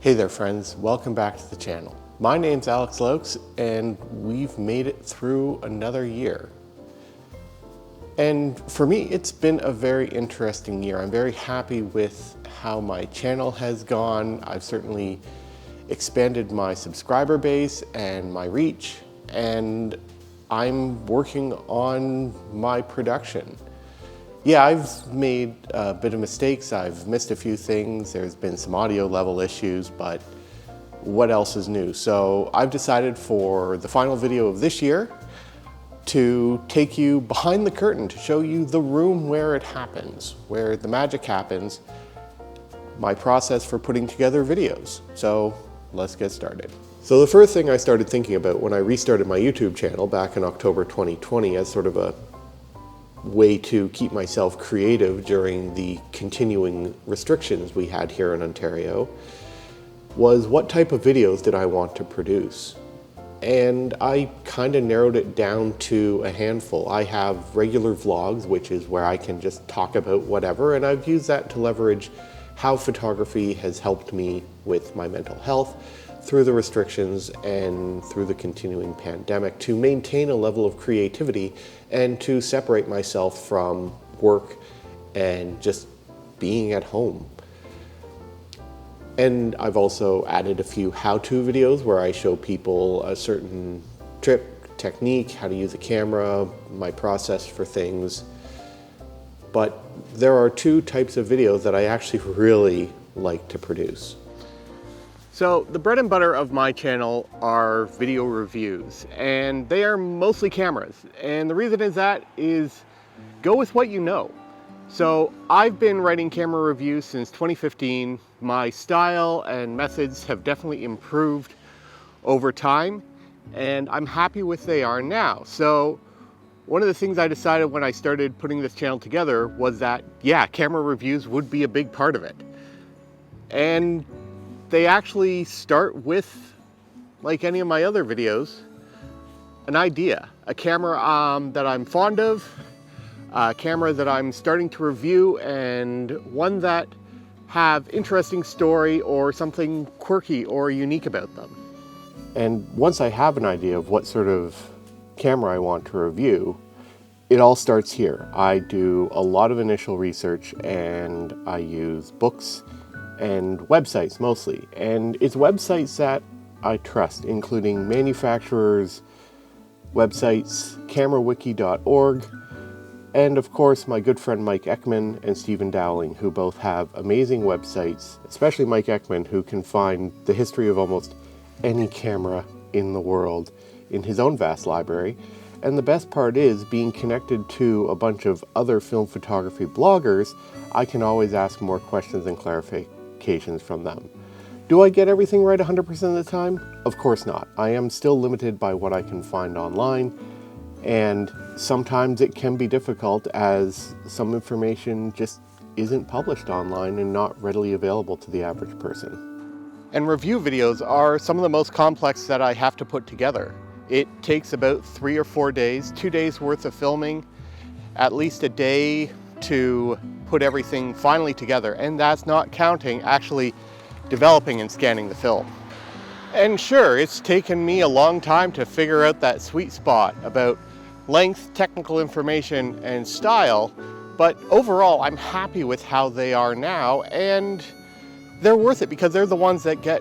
Hey there friends, welcome back to the channel. My name's Alex Lokes and we've made it through another year. And for me, it's been a very interesting year. I'm very happy with how my channel has gone. I've certainly expanded my subscriber base and my reach, and I'm working on my production. Yeah, I've made a bit of mistakes. I've missed a few things. There's been some audio level issues, but what else is new? So I've decided for the final video of this year to take you behind the curtain to show you the room where it happens, where the magic happens, my process for putting together videos. So let's get started. So the first thing I started thinking about when I restarted my YouTube channel back in October 2020 as sort of a way to keep myself creative during the continuing restrictions we had here in Ontario was what type of videos did I want to produce? And I kind of narrowed it down to a handful. I have regular vlogs, which is where I can just talk about whatever, and I've used that to leverage how photography has helped me with my mental health through the restrictions and through the continuing pandemic to maintain a level of creativity and to separate myself from work and just being at home. And I've also added a few how-to videos where I show people a certain trick, technique, how to use a camera, my process for things. But there are two types of videos that I actually really like to produce. So the bread and butter of my channel are video reviews, and they are mostly cameras. And the reason is go with what you know. So I've been writing camera reviews since 2015. My style and methods have definitely improved over time, and I'm happy with they are now. So one of the things I decided when I started putting this channel together was that, yeah, camera reviews would be a big part of it. And they actually start with, like any of my other videos, an idea, a camera that I'm fond of, a camera that I'm starting to review, and one that have interesting story or something quirky or unique about them. And once I have an idea of what sort of camera I want to review, it all starts here. I do a lot of initial research and I use books and websites mostly. And it's websites that I trust, including manufacturers, websites, camerawiki.org, and of course my good friend Mike Eckman and Stephen Dowling, who both have amazing websites, especially Mike Eckman, who can find the history of almost any camera in the world in his own vast library. And the best part is, being connected to a bunch of other film photography bloggers, I can always ask more questions and clarifications from them. Do I get everything right 100% of the time? Of course not. I am still limited by what I can find online, and sometimes it can be difficult as some information just isn't published online and not readily available to the average person. And review videos are some of the most complex that I have to put together. It takes about 3 or 4 days, 2 days worth of filming, at least a day to put everything finally together, and that's not counting actually developing and scanning the film. And sure, it's taken me a long time to figure out that sweet spot about length, technical information, and style, but overall I'm happy with how they are now, and they're worth it because they're the ones that get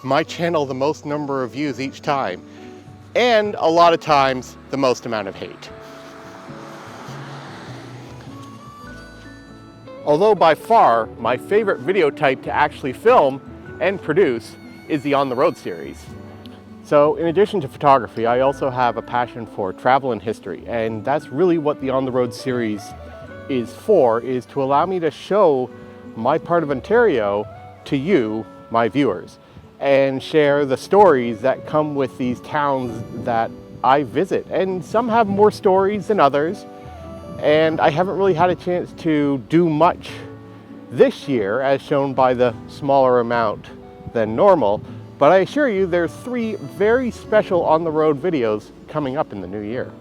my channel the most number of views each time, and a lot of times the most amount of hate. Although by far my favorite video type to actually film and produce is the On the Road series. So in addition to photography, I also have a passion for travel and history, and that's really what the On the Road series is for, is to allow me to show my part of Ontario to you, my viewers, and share the stories that come with these towns that I visit. And some have more stories than others, and I haven't really had a chance to do much this year, as shown by the smaller amount than normal, but I assure you there's 3 very special on the road videos coming up in the new year.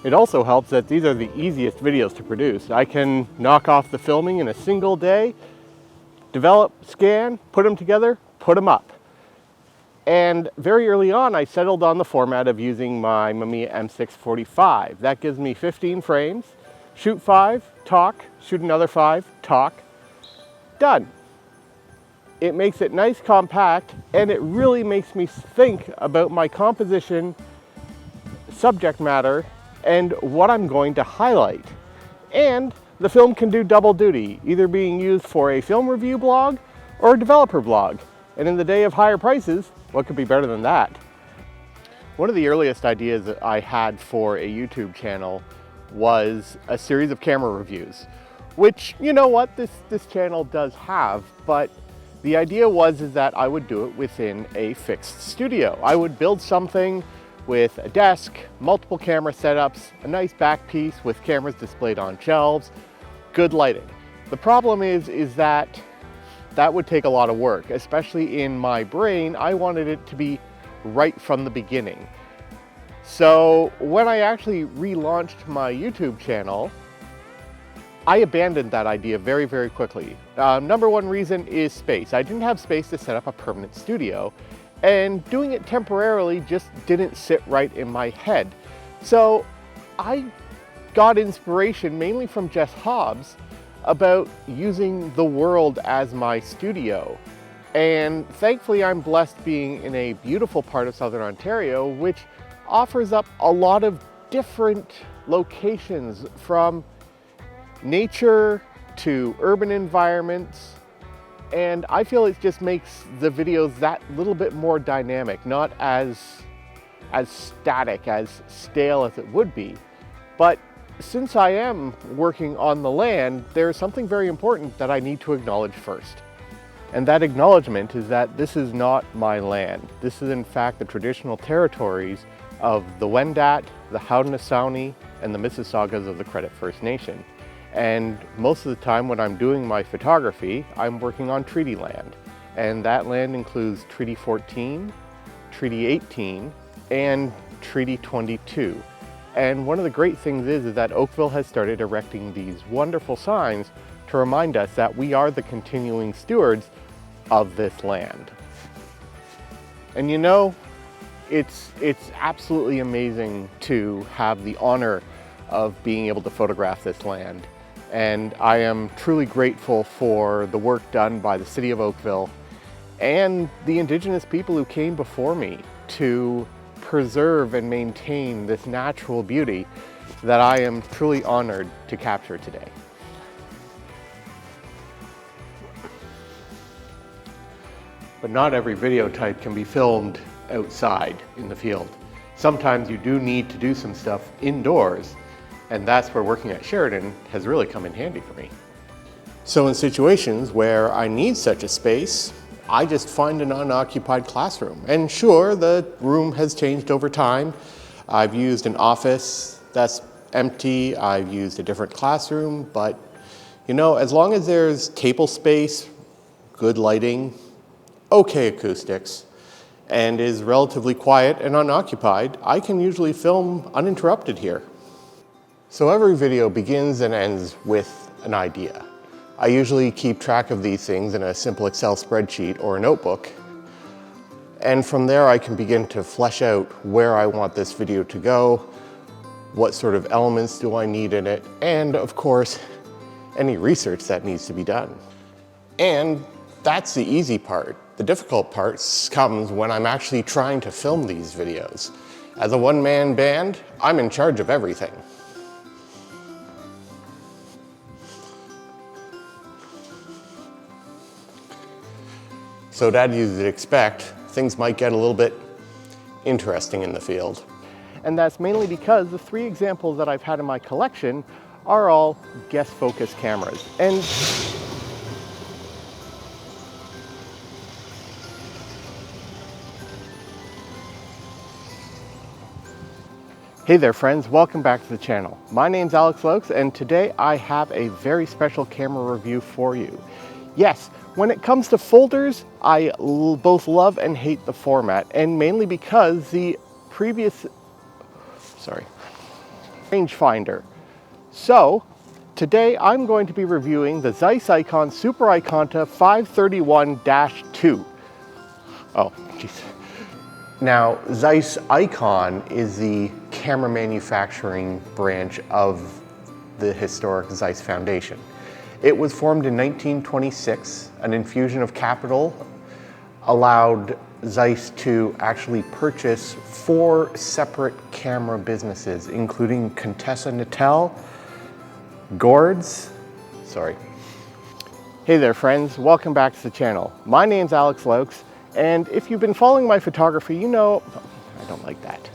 It also helps that these are the easiest videos to produce. I can knock off the filming in a single day develop, scan, put them together, put them up. And very early on, I settled on the format of using my Mamiya M645. That gives me 15 frames, shoot 5, talk, shoot another 5, talk, done. It makes it nice, compact, and it really makes me think about my composition, subject matter, and what I'm going to highlight. And the film can do double duty, either being used for a film review blog or a developer blog. And in the day of higher prices, what could be better than that? One of the earliest ideas that I had for a YouTube channel was a series of camera reviews, which, you know what, this channel does have, but the idea was that I would do it within a fixed studio. I would build something with a desk, multiple camera setups, a nice back piece with cameras displayed on shelves, good lighting. The problem is that would take a lot of work, especially in my brain. I wanted it to be right from the beginning. So when I actually relaunched my YouTube channel, I abandoned that idea very, very quickly. Number one reason is space. I didn't have space to set up a permanent studio, and doing it temporarily just didn't sit right in my head. So I got inspiration mainly from Jess Hobbs about using the world as my studio. And thankfully I'm blessed being in a beautiful part of Southern Ontario, which offers up a lot of different locations, from nature to urban environments. And I feel it just makes the videos that little bit more dynamic, not as static, as stale as it would be. But since I am working on the land, there's something very important that I need to acknowledge first. And that acknowledgement is that this is not my land. This is in fact the traditional territories of the Wendat, the Haudenosaunee, and the Mississaugas of the Credit First Nation. And most of the time when I'm doing my photography, I'm working on treaty land. And that land includes Treaty 14, Treaty 18, and Treaty 22. And one of the great things is that Oakville has started erecting these wonderful signs to remind us that we are the continuing stewards of this land. And you know, it's absolutely amazing to have the honor of being able to photograph this land. And I am truly grateful for the work done by the City of Oakville and the Indigenous people who came before me to preserve and maintain this natural beauty that I am truly honored to capture today. But not every video type can be filmed outside in the field. Sometimes you do need to do some stuff indoors, and that's where working at Sheridan has really come in handy for me. So in situations where I need such a space, I just find an unoccupied classroom. And sure, the room has changed over time. I've used an office that's empty, I've used a different classroom, but you know, as long as there's table space, good lighting, okay acoustics, and is relatively quiet and unoccupied, I can usually film uninterrupted here. So every video begins and ends with an idea. I usually keep track of these things in a simple Excel spreadsheet or a notebook. And from there I can begin to flesh out where I want this video to go, what sort of elements do I need in it, and of course, any research that needs to be done. And that's the easy part. The difficult part comes when I'm actually trying to film these videos. As a one-man band, I'm in charge of everything. So as you'd expect, things might get a little bit interesting in the field. And that's mainly because the 3 examples that I've had in my collection are all guest focus cameras. And hey there friends, welcome back to the channel. My name's Alex Lokes, and today I have a very special camera review for you. Yes, when it comes to folders, I both love and hate the format, and mainly because the previous, rangefinder. So Today I'm going to be reviewing the Zeiss Ikon Super Ikonta 531-2. Oh, jeez. Now, Zeiss Ikon is the camera manufacturing branch of the historic Zeiss Foundation. It was formed in 1926. An infusion of capital allowed Zeiss to actually purchase 4 separate camera businesses, including Contessa Natel, Goertz, Hey there friends, welcome back to the channel. My name's Alex Laux, and if you've been following my photography, you know, I don't like that.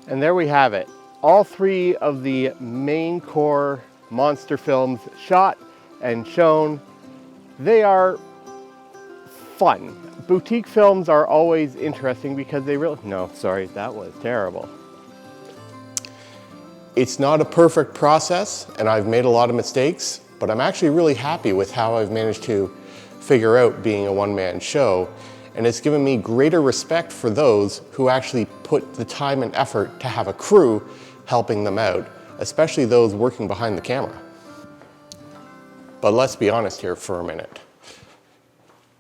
And there we have it. All 3 of the main core monster films shot and shown. They are fun. Boutique films are always interesting because they really, no, sorry, that was terrible. It's not a perfect process and I've made a lot of mistakes, but I'm actually really happy with how I've managed to figure out being a one-man show. And it's given me greater respect for those who actually put the time and effort to have a crew helping them out, especially those working behind the camera. But let's be honest here for a minute.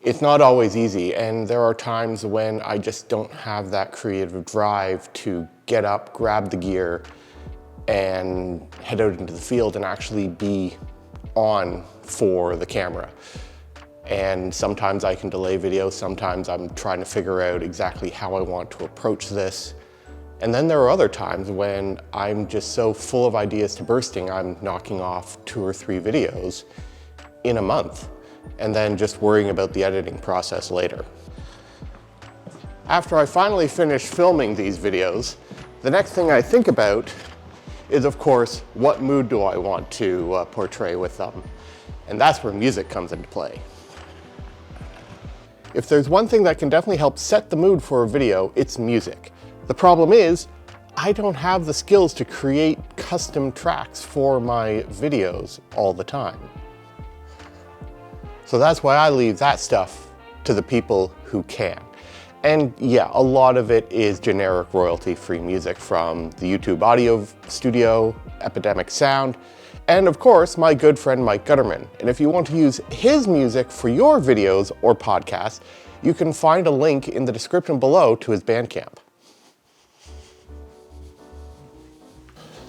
It's not always easy, and there are times when I just don't have that creative drive to get up, grab the gear, and head out into the field and actually be on for the camera. And sometimes I can delay video, sometimes I'm trying to figure out exactly how I want to approach this. And then there are other times when I'm just so full of ideas to bursting, I'm knocking off 2 or 3 videos in a month, and then just worrying about the editing process later. After I finally finish filming these videos, the next thing I think about is, of course, what mood do I want to portray with them? And that's where music comes into play. If there's one thing that can definitely help set the mood for a video, it's music. The problem is, I don't have the skills to create custom tracks for my videos all the time. So that's why I leave that stuff to the people who can. And yeah, a lot of it is generic royalty-free music from the YouTube Audio Studio, Epidemic Sound, and of course, my good friend Mike Gutterman. And if you want to use his music for your videos or podcasts, you can find a link in the description below to his Bandcamp.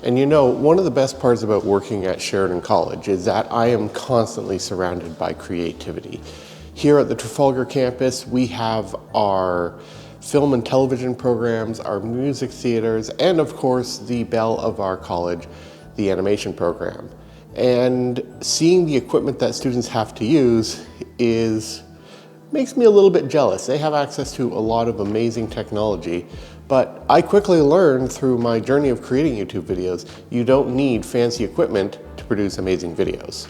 And you know, one of the best parts about working at Sheridan College is that I am constantly surrounded by creativity. Here at the Trafalgar campus, we have our film and television programs, our music theaters, and of course, the belle of our college, the animation program. And seeing the equipment that students have to use makes me a little bit jealous. They have access to a lot of amazing technology, but I quickly learned through my journey of creating YouTube videos, you don't need fancy equipment to produce amazing videos.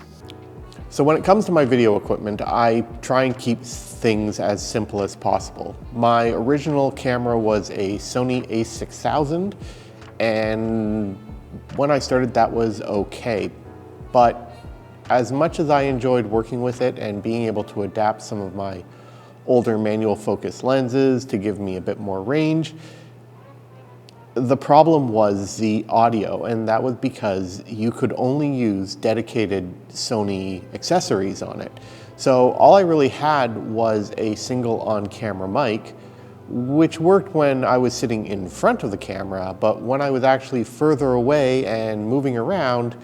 So when it comes to my video equipment, I try and keep things as simple as possible. My original camera was a Sony a6000, and when I started that was okay. But as much as I enjoyed working with it and being able to adapt some of my older manual focus lenses to give me a bit more range, the problem was the audio, and that was because you could only use dedicated Sony accessories on it. So all I really had was a single on-camera mic, which worked when I was sitting in front of the camera, but when I was actually further away and moving around,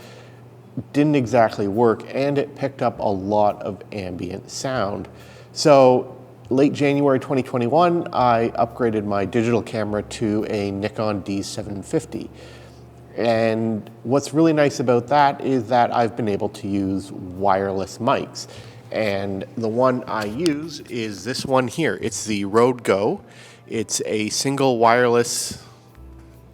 didn't exactly work, and it picked up a lot of ambient sound. So late January 2021, I upgraded my digital camera to a Nikon D750. And what's really nice about that is that I've been able to use wireless mics. And the one I use is this one here. It's the Rode Go. It's a single wireless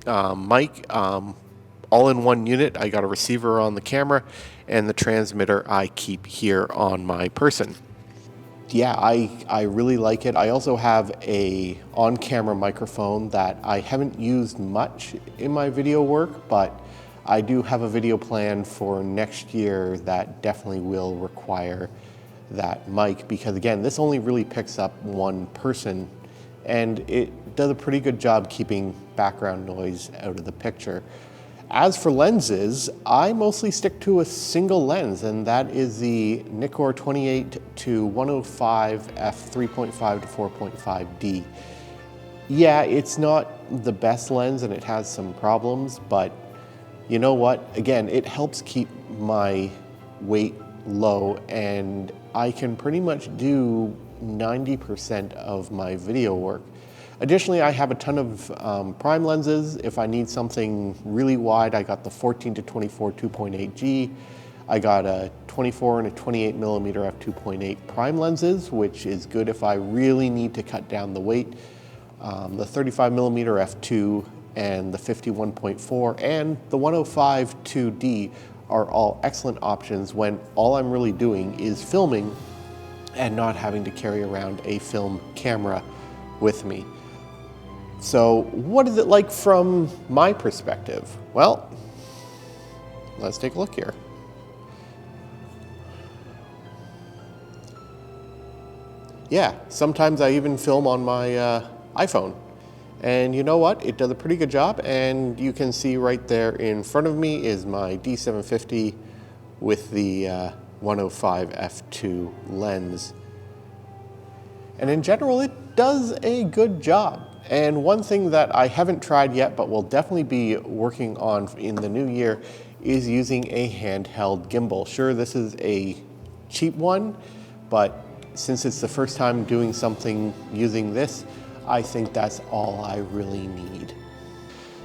mic, all in one unit. I got a receiver on the camera and the transmitter I keep here on my person. Yeah, I really like it. I also have a on-camera microphone that I haven't used much in my video work, but I do have a video plan for next year that definitely will require that mic, because again, this only really picks up one person and it does a pretty good job keeping background noise out of the picture. As for lenses, I mostly stick to a single lens, and that is the Nikkor 28-105 f3.5 to 4.5D. Yeah, it's not the best lens and it has some problems, but you know what? Again, it helps keep my weight low and I can pretty much do 90% of my video work. Additionally, I have a ton of prime lenses. If I need something really wide, I got the 14-24 2.8G. I got a 24 and a 28 millimeter f2.8 prime lenses, which is good if I really need to cut down the weight. The 35 millimeter f2 and the 51.4 and the 105 2D are all excellent options when all I'm really doing is filming and not having to carry around a film camera with me. So what is it like from my perspective? Well, let's take a look here. Yeah, sometimes I even film on my iPhone. And you know what? It does a pretty good job, and you can see right there in front of me is my D750 with the 105 f2 lens. And in general, it does a good job. And one thing that I haven't tried yet, but will definitely be working on in the new year, is using a handheld gimbal. Sure, this is a cheap one, but since it's the first time doing something using this, I think that's all I really need.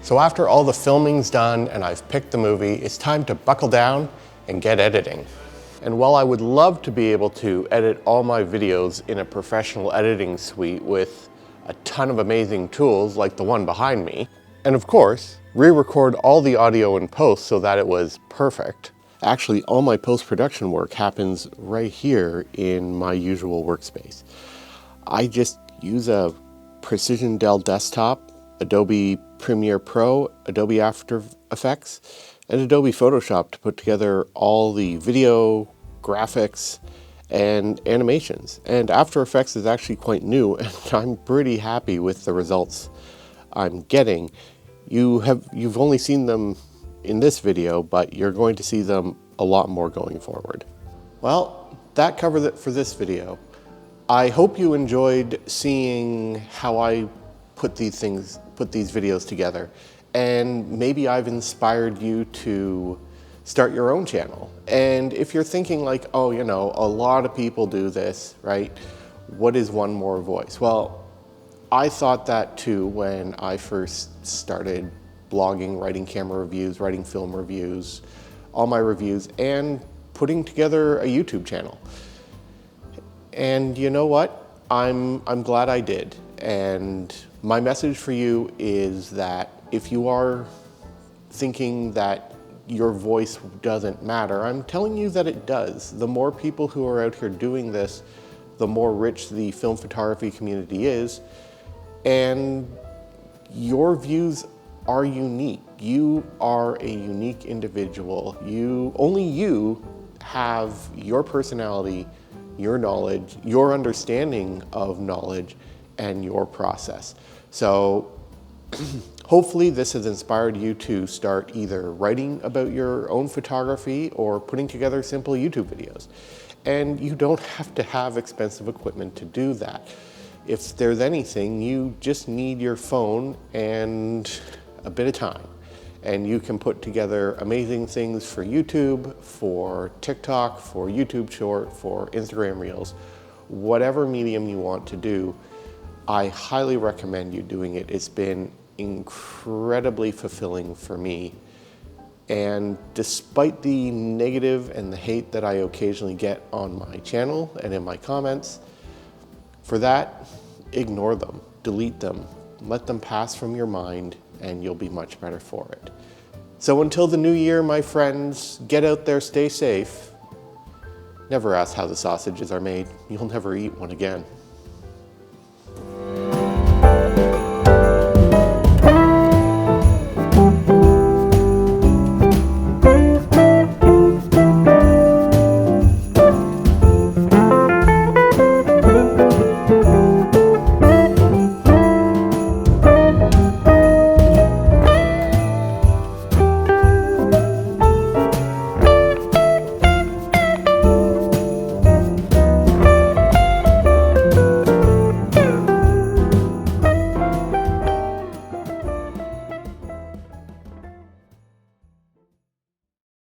So after all the filming's done and I've picked the movie, it's time to buckle down and get editing. And while I would love to be able to edit all my videos in a professional editing suite with a ton of amazing tools like the one behind me, and of course, re-record all the audio in post so that it was perfect. Actually, all my post-production work happens right here in my usual workspace. I just use a Precision Dell desktop, Adobe Premiere Pro, Adobe After Effects, and Adobe Photoshop to put together all the video, graphics, and animations. And After Effects is actually quite new, and I'm pretty happy with the results I'm getting. You've only seen them in this video, but you're going to see them a lot more going forward. Well, that covers it for this video. I hope you enjoyed seeing how I put these videos together, and maybe I've inspired you to start your own channel. And if you're thinking like, oh, you know, a lot of people do this, right? What is one more voice? Well, I thought that too when I first started blogging, writing camera reviews, writing film reviews, all my reviews, and putting together a YouTube channel. And you know what? I'm glad I did. And my message for you is that if you are thinking that your voice doesn't matter, I'm telling you that it does. The more people who are out here doing this, the more rich the film photography community is. And your views are unique. You are a unique individual. Only you have your personality, your knowledge, your understanding of knowledge, and your process. So hopefully this has inspired you to start either writing about your own photography or putting together simple YouTube videos. And you don't have to have expensive equipment to do that. If there's anything, you just need your phone and a bit of time. And you can put together amazing things for YouTube, for TikTok, for YouTube Short, for Instagram Reels, whatever medium you want to do. I highly recommend you doing it. It's been incredibly fulfilling for me. And despite the negative and the hate that I occasionally get on my channel and in my comments, for that, ignore them, delete them, let them pass from your mind, and you'll be much better for it. So until the new year, my friends, get out there, stay safe. Never ask how the sausages are made. You'll never eat one again.